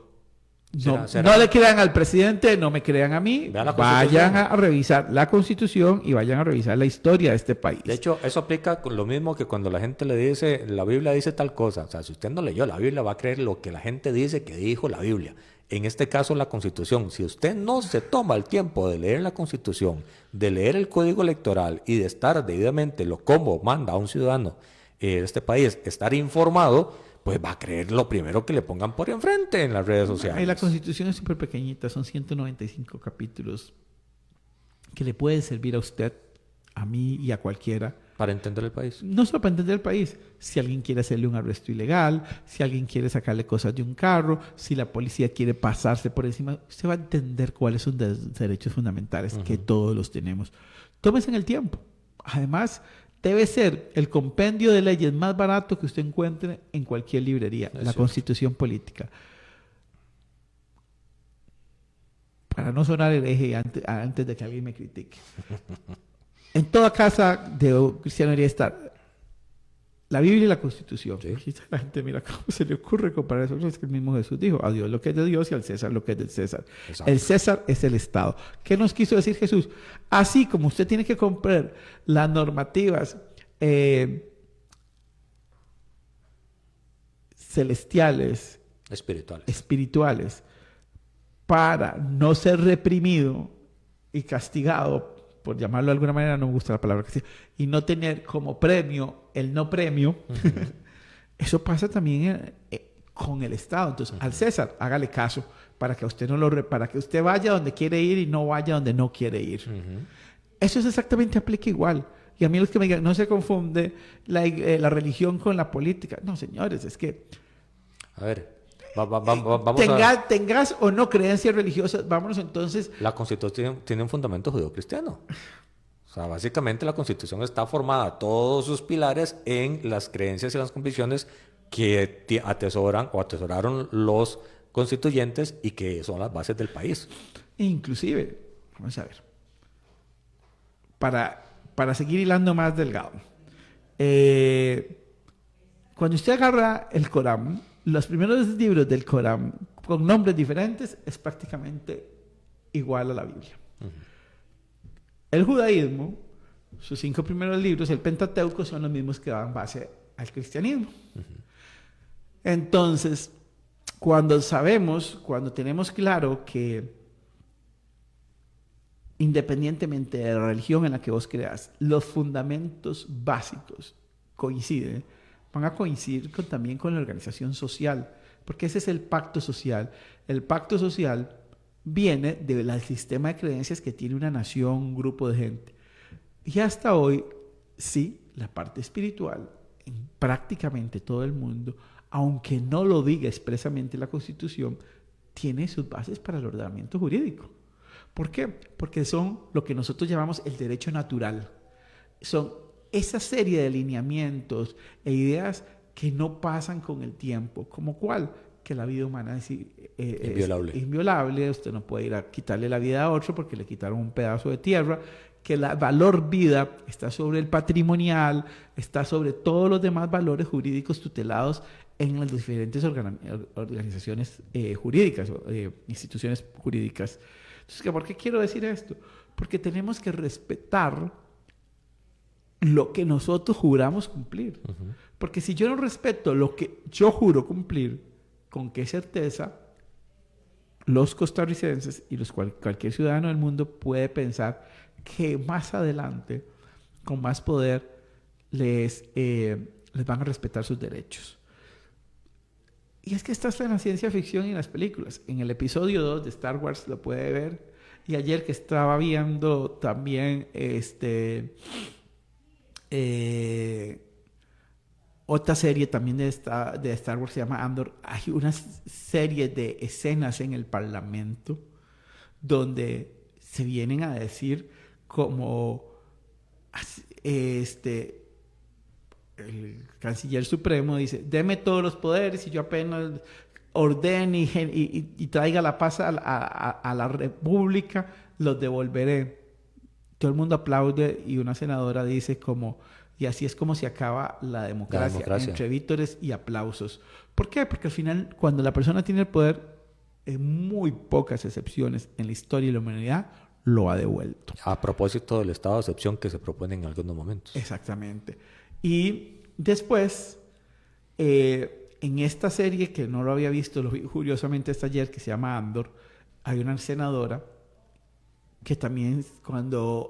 No le crean al presidente, no me crean a mí. Vayan a revisar la Constitución y vayan a revisar la historia de este país. De hecho, eso aplica con lo mismo que cuando la gente le dice, la Biblia dice tal cosa. O sea, si usted no leyó la Biblia, va a creer lo que la gente dice que dijo la Biblia. En este caso, la Constitución. Si usted no se toma el tiempo de leer la Constitución, de leer el Código Electoral y de estar debidamente como manda a un ciudadano de este país, estar informado, pues va a creer lo primero que le pongan por enfrente en las redes sociales. Y la Constitución es súper pequeñita, son 195 capítulos que le pueden servir a usted, a mí y a cualquiera. Para entender el país. No solo para entender el país. Si alguien quiere hacerle un arresto ilegal, si alguien quiere sacarle cosas de un carro, si la policía quiere pasarse por encima, usted va a entender cuáles son los derechos fundamentales que todos los tenemos. Tómese en el tiempo. Además, debe ser el compendio de leyes más barato que usted encuentre en cualquier librería, la Constitución Política. Para no sonar hereje antes de que alguien me critique. En toda casa de cristiano debería estar la Biblia y la Constitución. Sí. La gente, mira, ¿cómo se le ocurre comparar eso? Es que el mismo Jesús dijo, a Dios lo que es de Dios y al César lo que es del César. Exacto. El César es el Estado. ¿Qué nos quiso decir Jesús? Así como usted tiene que comprar las normativas celestiales, espirituales, para no ser reprimido y castigado, por llamarlo de alguna manera, no me gusta la palabra castigo, y no tener como premio el no premio. Eso pasa también con el Estado. Entonces, al César, hágale caso para que usted para que usted vaya donde quiere ir y no vaya donde no quiere ir. Eso es exactamente, aplica igual. Y a mí los que me digan, no se confunde la religión con la política. No, señores, es que... A ver, vamos tengas o no creencias religiosas, vámonos entonces... La Constitución tiene un fundamento judeocristiano. O sea, básicamente la Constitución está formada, todos sus pilares, en las creencias y las convicciones que atesoraron los constituyentes y que son las bases del país. Inclusive, vamos a ver, para seguir hilando más delgado, cuando usted agarra el Corán, los primeros libros del Corán con nombres diferentes es prácticamente igual a la Biblia. El judaísmo, sus 5 primeros libros, el Pentateuco, son los mismos que dan base al cristianismo. Entonces, cuando tenemos claro que independientemente de la religión en la que vos creas, los fundamentos básicos coinciden, van a coincidir también con la organización social, porque ese es el pacto social. El pacto social viene del sistema de creencias que tiene una nación, un grupo de gente. Y hasta hoy, sí, la parte espiritual, en prácticamente todo el mundo, aunque no lo diga expresamente la Constitución, tiene sus bases para el ordenamiento jurídico. ¿Por qué? Porque son lo que nosotros llamamos el derecho natural. Son esa serie de lineamientos e ideas que no pasan con el tiempo. ¿Como cuál? Que la vida humana es inviolable. Usted no puede ir a quitarle la vida a otro porque le quitaron un pedazo de tierra. Que el valor vida está sobre el patrimonial, está sobre todos los demás valores jurídicos tutelados en las diferentes organizaciones jurídicas, instituciones jurídicas. Entonces, ¿por qué quiero decir esto? Porque tenemos que respetar lo que nosotros juramos cumplir. Porque si yo no respeto lo que yo juro cumplir, ¿con qué certeza los costarricenses y cualquier ciudadano del mundo puede pensar que más adelante, con más poder, les van a respetar sus derechos? Y es que esto está en la ciencia ficción y en las películas. En el episodio 2 de Star Wars lo puede ver. Y ayer que estaba viendo también otra serie también de Star Wars, se llama Andor. Hay una serie de escenas en el Parlamento donde se vienen a decir como el canciller supremo dice: deme todos los poderes y yo apenas ordene y traiga la paz a la república, los devolveré. Todo el mundo aplaude y una senadora dice y así es como se acaba la democracia. Entre vítores y aplausos. ¿Por qué? Porque al final, cuando la persona tiene el poder, en muy pocas excepciones en la historia de la humanidad, lo ha devuelto. A propósito del estado de excepción que se propone en algunos momentos. Exactamente. Y después, en esta serie, que no lo había visto, lo vi curiosamente hasta ayer, que se llama Andor, hay una senadora que también cuando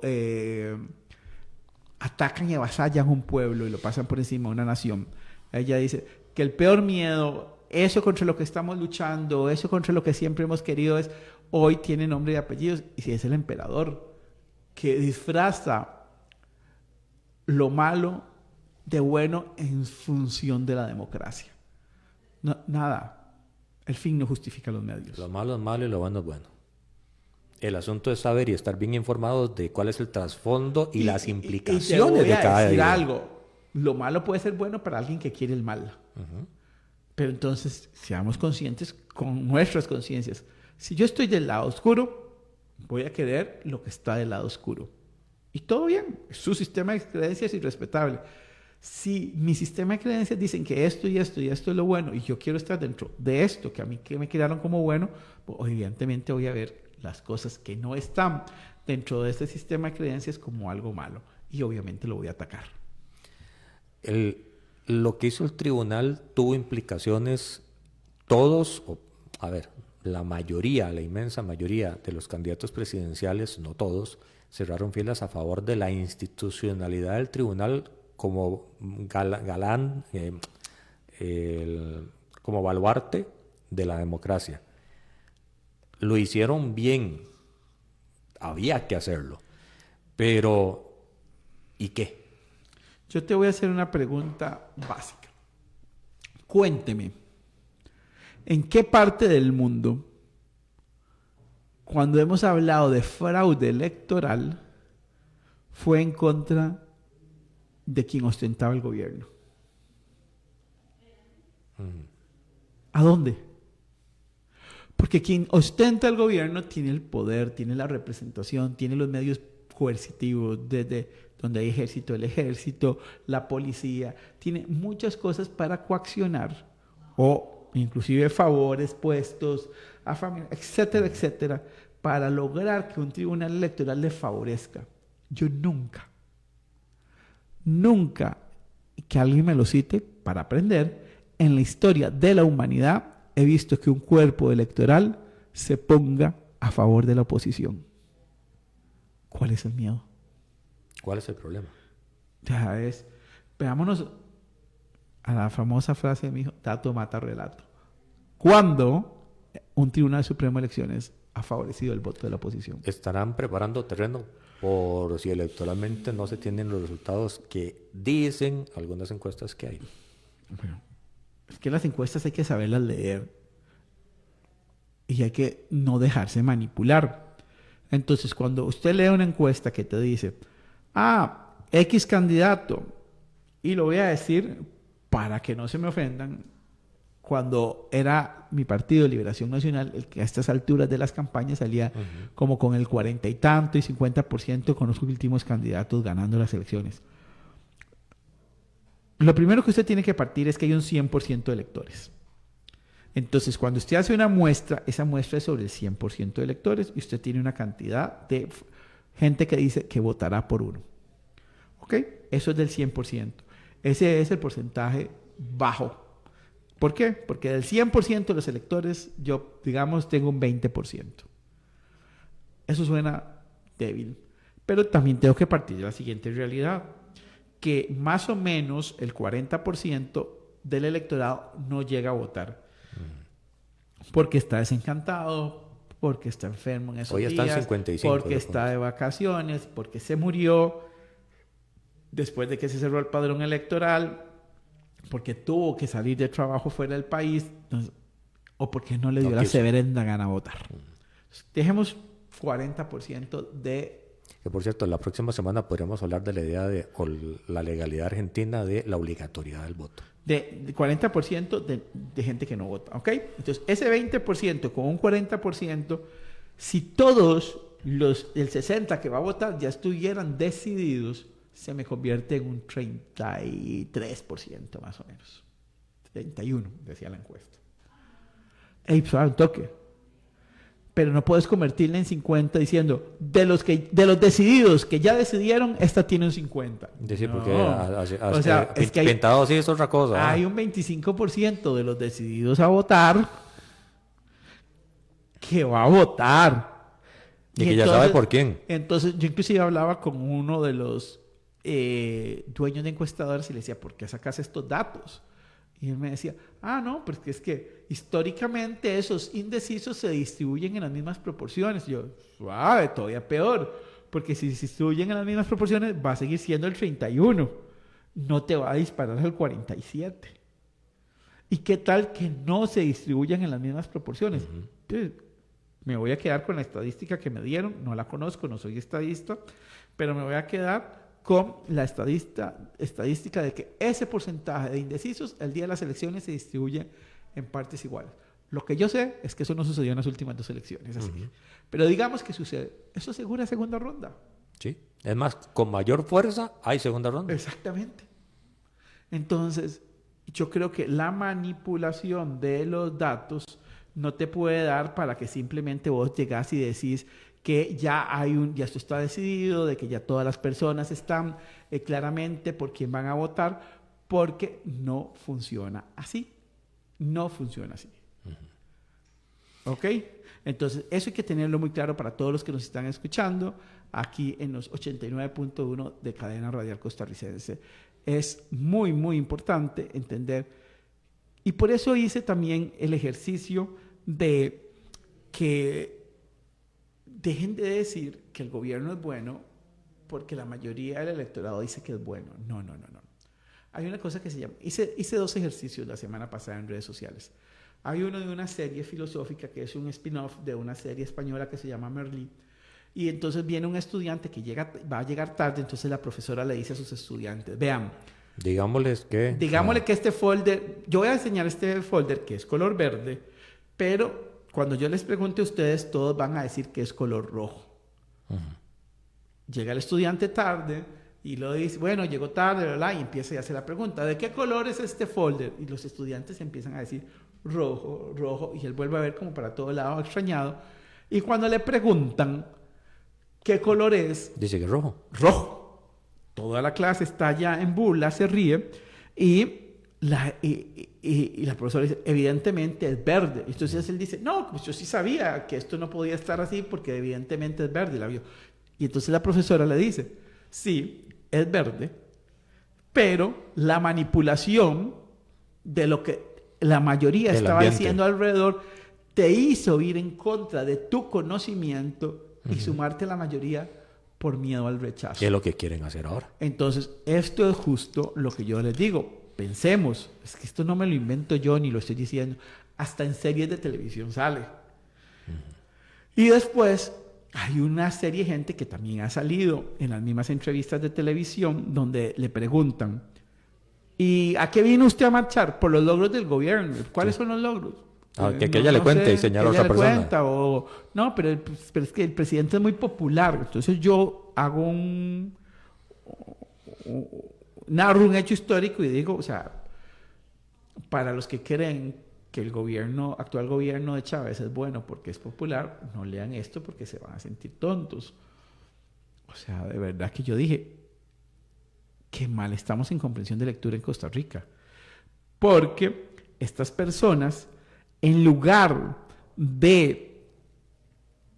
atacan y avasallan un pueblo y lo pasan por encima de una nación, ella dice que el peor miedo, eso contra lo que estamos luchando, eso contra lo que siempre hemos querido, hoy tiene nombre y apellidos, y si es el emperador, que disfraza lo malo de bueno en función de la democracia. No, nada, el fin no justifica los medios. Lo malo es malo y lo bueno es bueno. El asunto es saber y estar bien informados de cuál es el trasfondo y las implicaciones de cada decir algo. Lo malo puede ser bueno para alguien que quiere el mal. Pero entonces, seamos conscientes con nuestras conciencias. Si yo estoy del lado oscuro, voy a querer lo que está del lado oscuro. Y todo bien, su sistema de creencias es irrespetable. Si mi sistema de creencias dicen que esto y esto y esto es lo bueno, y yo quiero estar dentro de esto, que a mí que me quedaron como bueno, pues evidentemente voy a ver las cosas que no están dentro de este sistema de creencias como algo malo. Y obviamente lo voy a atacar. Lo que hizo el tribunal tuvo implicaciones. La mayoría, la inmensa mayoría de los candidatos presidenciales, no todos, cerraron filas a favor de la institucionalidad del tribunal como galán, como baluarte de la democracia. Lo hicieron bien, había que hacerlo, pero ¿y qué? Yo te voy a hacer una pregunta básica. Cuénteme, ¿en qué parte del mundo, cuando hemos hablado de fraude electoral, fue en contra de quien ostentaba el gobierno? ¿A dónde? Porque quien ostenta el gobierno tiene el poder, tiene la representación, tiene los medios coercitivos, desde donde hay ejército, el ejército, la policía, tiene muchas cosas para coaccionar o inclusive favores, puestos a familia, etcétera, etcétera, para lograr que un tribunal electoral le favorezca. Yo nunca, que alguien me lo cite para aprender, en la historia de la humanidad he visto que un cuerpo electoral se ponga a favor de la oposición. ¿Cuál es el miedo? ¿Cuál es el problema? Ya es, veámonos a la famosa frase de mi hijo, dato mata relato. ¿Cuándo un Tribunal Supremo de Elecciones ha favorecido el voto de la oposición? Estarán preparando terreno por si electoralmente no se tienen los resultados que dicen algunas encuestas que hay. Bueno, es que las encuestas hay que saberlas leer y hay que no dejarse manipular. Entonces, cuando usted lee una encuesta que te dice, X candidato, y lo voy a decir para que no se me ofendan, cuando era mi partido Liberación Nacional, el que a estas alturas de las campañas salía como con el 40 y tanto y 50% con los últimos candidatos ganando las elecciones. Lo primero que usted tiene que partir es que hay un 100% de electores. Entonces, cuando usted hace una muestra, esa muestra es sobre el 100% de electores y usted tiene una cantidad de gente que dice que votará por uno. ¿Ok? Eso es del 100%. Ese es el porcentaje bajo. ¿Por qué? Porque del 100% de los electores, yo, digamos, tengo un 20%. Eso suena débil. Pero también tengo que partir de la siguiente realidad, que más o menos el 40% del electorado no llega a votar. Porque está desencantado, porque está enfermo en esos Hoy días, están 55, porque está de vacaciones, porque se murió después de que se cerró el padrón electoral, porque tuvo que salir de trabajo fuera del país, o porque no le dio la severenda gana a votar. Dejemos 40% de... Que por cierto, la próxima semana podríamos hablar de la idea de o la legalidad argentina de la obligatoriedad del voto. De 40% de gente que no vota, ¿ok? Entonces, ese 20% con un 40%, si todos el 60% que va a votar ya estuvieran decididos, se me convierte en un 33% más o menos. 31%, decía la encuesta. Ey, pues, un toque. Pero no puedes convertirla en 50 diciendo, de los decididos que ya decidieron, esta tiene un 50. Decir, no. porque O sea, es que pintado sí es otra cosa. Hay un 25% de los decididos a votar que va a votar. Y que entonces, ya sabe por quién. Entonces, yo inclusive hablaba con uno de los dueños de encuestadores y le decía, ¿por qué sacas estos datos? Y él me decía, no, porque es que históricamente esos indecisos se distribuyen en las mismas proporciones. Y yo, suave, todavía peor, porque si se distribuyen en las mismas proporciones va a seguir siendo el 31, no te va a disparar al 47. ¿Y qué tal que no se distribuyan en las mismas proporciones? Entonces, me voy a quedar con la estadística que me dieron, no la conozco, no soy estadista, pero me voy a quedar con la estadística de que ese porcentaje de indecisos el día de las elecciones se distribuye en partes iguales. Lo que yo sé es que eso no sucedió en las últimas 2 elecciones. Así. Pero digamos que sucede. Eso asegura segunda ronda. Sí. Es más, con mayor fuerza hay segunda ronda. Exactamente. Entonces, yo creo que la manipulación de los datos no te puede dar para que simplemente vos llegás y decís que ya esto está decidido, de que ya todas las personas están claramente por quién van a votar, porque no funciona así. No funciona así. ¿Ok? Entonces, eso hay que tenerlo muy claro para todos los que nos están escuchando aquí en los 89.1 de Cadena Radial Costarricense. Es muy, muy importante entender. Y por eso hice también el ejercicio de que dejen de decir que el gobierno es bueno porque la mayoría del electorado dice que es bueno. No. Hay una cosa que se llama... Hice 2 ejercicios la semana pasada en redes sociales. Hay uno de una serie filosófica que es un spin-off de una serie española que se llama Merlí. Y entonces viene un estudiante que va a llegar tarde, entonces la profesora le dice a sus estudiantes, vean, Digámosle que este folder, yo voy a enseñar este folder que es color verde, pero cuando yo les pregunte a ustedes, todos van a decir que es color rojo. Llega el estudiante tarde y lo dice, bueno, llegó tarde, ¿verdad? Y empieza a hacer la pregunta, ¿de qué color es este folder? Y los estudiantes empiezan a decir rojo, rojo, y él vuelve a ver como para todo lado extrañado. Y cuando le preguntan qué color es, dice que es rojo. Rojo. Toda la clase está ya en burla, se ríe, y la profesora dice, evidentemente es verde. Entonces él dice, no, pues yo sí sabía que esto no podía estar así porque evidentemente es verde. La vio. Y entonces la profesora le dice, sí, es verde, pero la manipulación de lo que la mayoría estaba diciendo alrededor te hizo ir en contra de tu conocimiento y sumarte a la mayoría por miedo al rechazo. ¿Qué es lo que quieren hacer ahora? Entonces, esto es justo lo que yo les digo. Pensemos, es que esto no me lo invento yo ni lo estoy diciendo. Hasta en series de televisión sale. Y después hay una serie de gente que también ha salido en las mismas entrevistas de televisión donde le preguntan, ¿y a qué vino usted a marchar? Por los logros del gobierno. ¿Cuáles son los logros? Que ella le cuente y señala a otra persona. Cuenta, no, pero es que el presidente es muy popular. Entonces yo hago narro un hecho histórico y digo, o sea, para los que creen que el actual gobierno de Chávez es bueno porque es popular, no lean esto porque se van a sentir tontos. O sea, de verdad que yo dije, qué mal estamos en comprensión de lectura en Costa Rica. Porque estas personas, en lugar de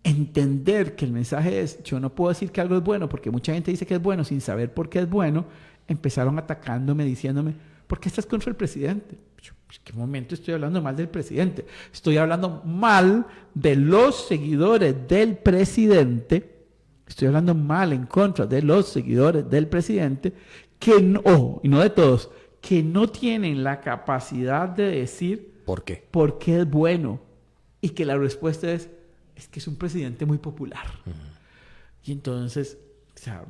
entender que el mensaje es, yo no puedo decir que algo es bueno porque mucha gente dice que es bueno sin saber por qué es bueno, empezaron atacándome, diciéndome, ¿por qué estás contra el presidente? ¿En qué momento estoy hablando mal del presidente? Estoy hablando mal de los seguidores del presidente. Estoy hablando mal en contra de los seguidores del presidente que no, y no de todos, que no tienen la capacidad de decir ¿por qué? ¿Por qué es bueno? Y que la respuesta es que es un presidente muy popular. Y entonces, o sea,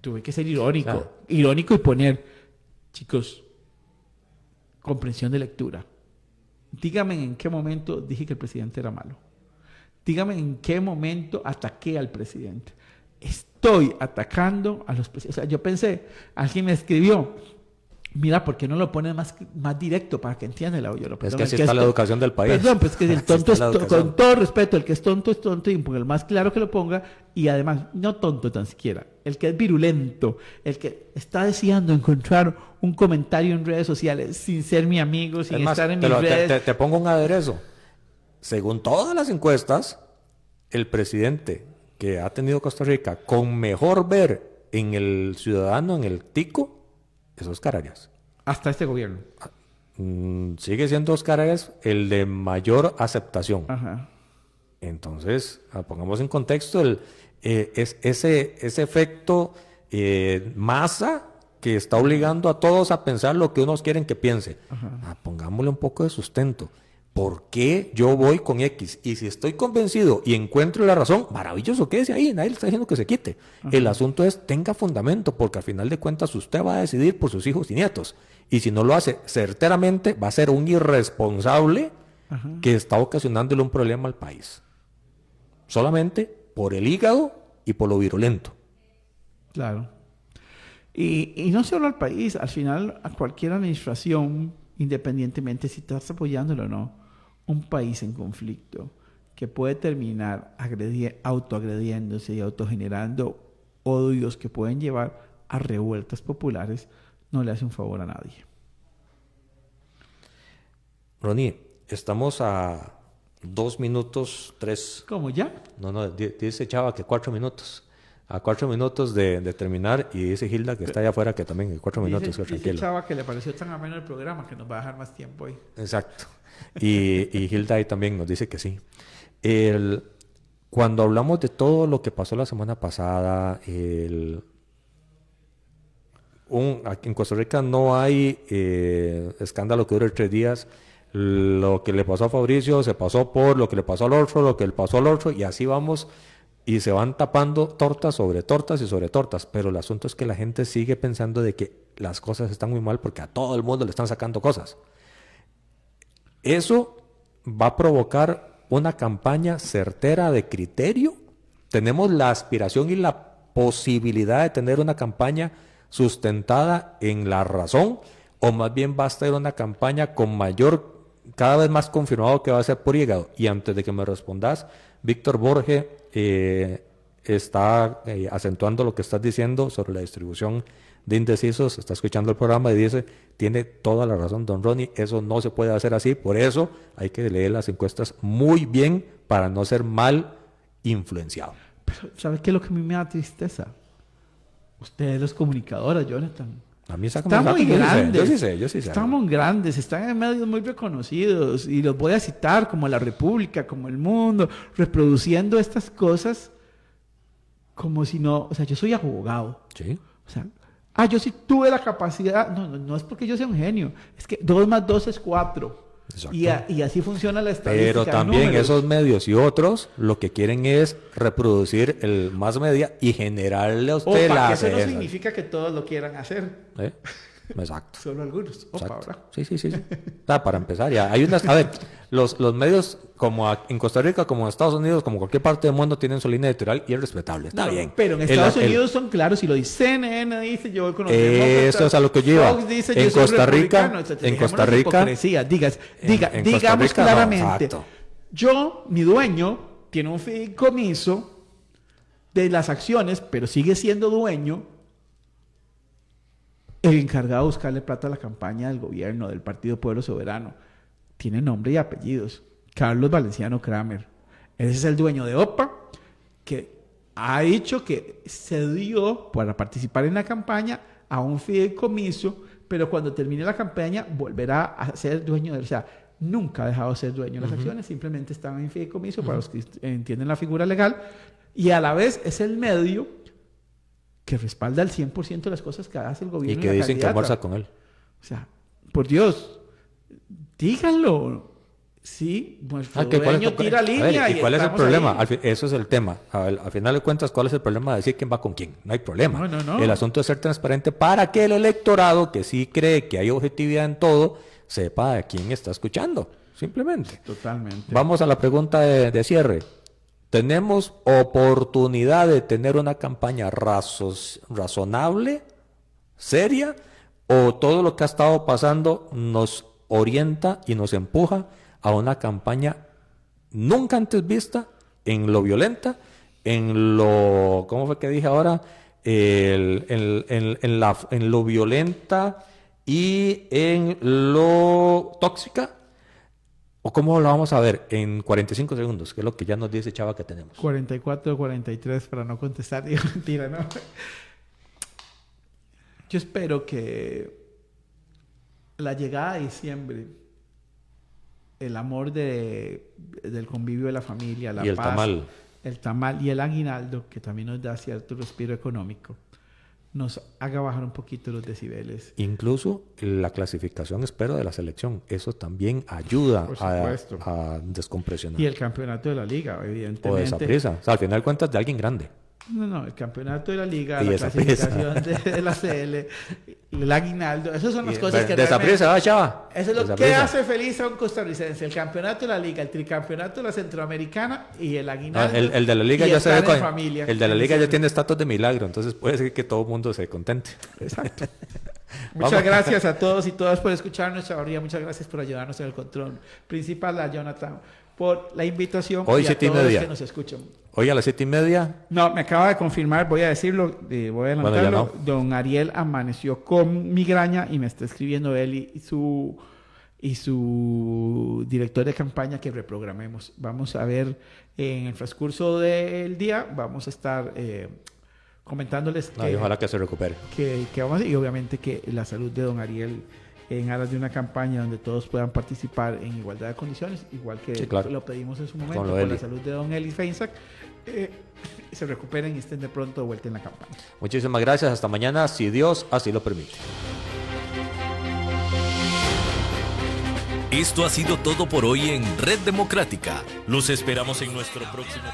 tuve que ser irónico. Claro. Irónico y poner, chicos, comprensión de lectura. Dígame en qué momento dije que el presidente era malo. Dígame en qué momento ataqué al presidente. Estoy atacando a los presidentes. O sea, yo pensé, alguien me escribió, mira, ¿por qué no lo pones más directo para que entienda la yo? Es que así está la educación del país. Perdón, pues que el tonto es con todo respeto, el que es tonto, y ponga el más claro que lo ponga, y además, no tonto tan siquiera, el que es virulento, el que está deseando encontrar un comentario en redes sociales sin ser mi amigo, sin estar en mis redes. Te pongo un aderezo. Según todas las encuestas, el presidente que ha tenido Costa Rica con mejor ver en el ciudadano, en el tico, es Oscar Arias. Hasta este gobierno. Sigue siendo Oscar Arias el de mayor aceptación. Ajá. Entonces, pongamos en contexto ese efecto masa que está obligando a todos a pensar lo que unos quieren que piense. Pongámosle un poco de sustento. ¿Por qué yo voy con X? Y si estoy convencido y encuentro la razón, maravilloso, quédese ahí, nadie le está diciendo que se quite. El asunto es, tenga fundamento, porque al final de cuentas usted va a decidir por sus hijos y nietos. Y si no lo hace certeramente, va a ser un irresponsable que está ocasionándole un problema al país. Solamente por el hígado y por lo virulento. Claro. Y no solo al país, al final a cualquier administración, independientemente si estás apoyándolo o no, un país en conflicto que puede terminar autoagrediéndose y autogenerando odios que pueden llevar a revueltas populares, no le hace un favor a nadie. Ronnie, estamos a 2 minutos 3. ¿Cómo ya? No, dice Chava que 4 minutos. A 4 minutos de terminar, y dice Hilda que está allá afuera que también en 4 minutos. Dice Chava que le pareció tan ameno el programa que nos va a dejar más tiempo hoy. Exacto. Y Hilda ahí también nos dice que sí. Cuando hablamos de todo lo que pasó la semana pasada, aquí en Costa Rica no hay escándalo que dure 3 días. Lo que le pasó a Fabricio se pasó por lo que le pasó al otro, lo que le pasó al otro, y así vamos. Y se van tapando tortas sobre tortas y sobre tortas. Pero el asunto es que la gente sigue pensando de que las cosas están muy mal porque a todo el mundo le están sacando cosas. Eso va a provocar una campaña certera de criterio? ¿Tenemos la aspiración y la posibilidad de tener una campaña sustentada en la razón? ¿O más bien va a ser una campaña con mayor, cada vez más confirmado que va a ser por hígado? Y antes de que me respondas, Víctor Borge está acentuando lo que estás diciendo sobre la distribución de indecisos, está escuchando el programa y dice, tiene toda la razón don Ronnie, eso no se puede hacer así, por eso hay que leer las encuestas muy bien para no ser mal influenciado. Pero ¿sabes qué es lo que a mí me da tristeza? Ustedes los comunicadores, Jonathan. A mí están muy grandes. Yo sí sé. Estamos grandes, están en medios muy reconocidos y los voy a citar como La República, como El Mundo, reproduciendo estas cosas como si no, o sea, yo soy abogado. Sí. O sea, yo sí tuve la capacidad, no es porque yo sea un genio, es que 2 más 2 es 4. Y así funciona la estadística. Pero también esos medios y otros lo que quieren es reproducir el más media y generarle a usted la... Eso no significa que todos lo quieran hacer. Exacto. Solo algunos. ¿Verdad? Sí. Para empezar, ya hay unas... A ver, los medios como en Costa Rica, como en Estados Unidos, como cualquier parte del mundo, tienen su línea editorial y es respetable. Está bien. Pero en Estados Unidos son claros. Y lo dice CNN, dice yo con los eso es a lo que yo iba. En Costa Rica... Digamos claramente. Mi dueño tiene un fideicomiso de las acciones, pero sigue siendo dueño el encargado de buscarle plata a la campaña del gobierno, del Partido Pueblo Soberano. Tiene nombre y apellidos. Carlos Valenciano Kramer. Ese es el dueño de OPA, que ha dicho que cedió para participar en la campaña a un fideicomiso, pero cuando termine la campaña volverá a ser dueño de él. O sea, nunca ha dejado de ser dueño de las acciones, simplemente están en fideicomiso, para los que entienden la figura legal, y a la vez es el medio que respalda al 100% de las cosas que hace el gobierno. Y que dicen que almuerza con él. O sea, por Dios, díganlo. Sí, nuestro dueño tira línea. ¿Y cuál es el problema? Eso es el tema. Al final de cuentas, ¿cuál es el problema de decir quién va con quién? No hay problema. No. El asunto es ser transparente para que el electorado, que sí cree que hay objetividad en todo, sepa a quién está escuchando. Simplemente. Totalmente. Vamos a la pregunta de cierre. ¿Tenemos oportunidad de tener una campaña razonable, seria, o todo lo que ha estado pasando nos orienta y nos empuja a una campaña nunca antes vista, en lo violenta, en lo... ¿Cómo fue que dije ahora? En lo violenta y en lo tóxica? ¿O cómo lo vamos a ver en 45 segundos? Que es lo que ya nos dice Chava que tenemos. 44 o 43 para no contestar. Digo, mentira, ¿no? Yo espero que la llegada de diciembre, el amor del convivio de la familia, la paz, el tamal y el aguinaldo, que también nos da cierto respiro económico, nos haga bajar un poquito los decibeles. Incluso la clasificación, espero, de la selección. Eso también ayuda a descompresionar. Y el campeonato de la liga, evidentemente. O de Saprissa. O sea, al final cuentas de alguien grande. No, el campeonato de la liga, la clasificación de la CL, el aguinaldo, esas son las cosas que de Saprissa, ¿va, Chava? Eso es lo que hace feliz a un costarricense, el campeonato de la liga, el tricampeonato de la Centroamericana y el aguinaldo. El de la liga ya se ve con familia. El de la liga ya tiene estatus de milagro, entonces puede ser que todo el mundo se contente. Exacto. Muchas gracias a todos y todas por escucharnos, Chavarría. Muchas gracias por ayudarnos en el control principal, a Jonathan, por la invitación. Hoy y a todos los que nos escuchan. Hoy a las 7:30. No, me acaba de confirmar, voy a decirlo, voy a adelantarlo. Bueno, don Ariel amaneció con migraña y me está escribiendo él y su director de campaña que reprogramemos. Vamos a ver en el transcurso del día, vamos a estar comentándoles y ojalá que se recupere. Que vamos, y obviamente que la salud de don Ariel, en aras de una campaña donde todos puedan participar en igualdad de condiciones, igual que lo pedimos en su momento, por la salud de don Eli Feinsack, se recuperen y estén de pronto de vuelta en la campaña. Muchísimas gracias, hasta mañana, si Dios así lo permite. Esto ha sido todo por hoy en Red Democrática. Los esperamos en nuestro próximo...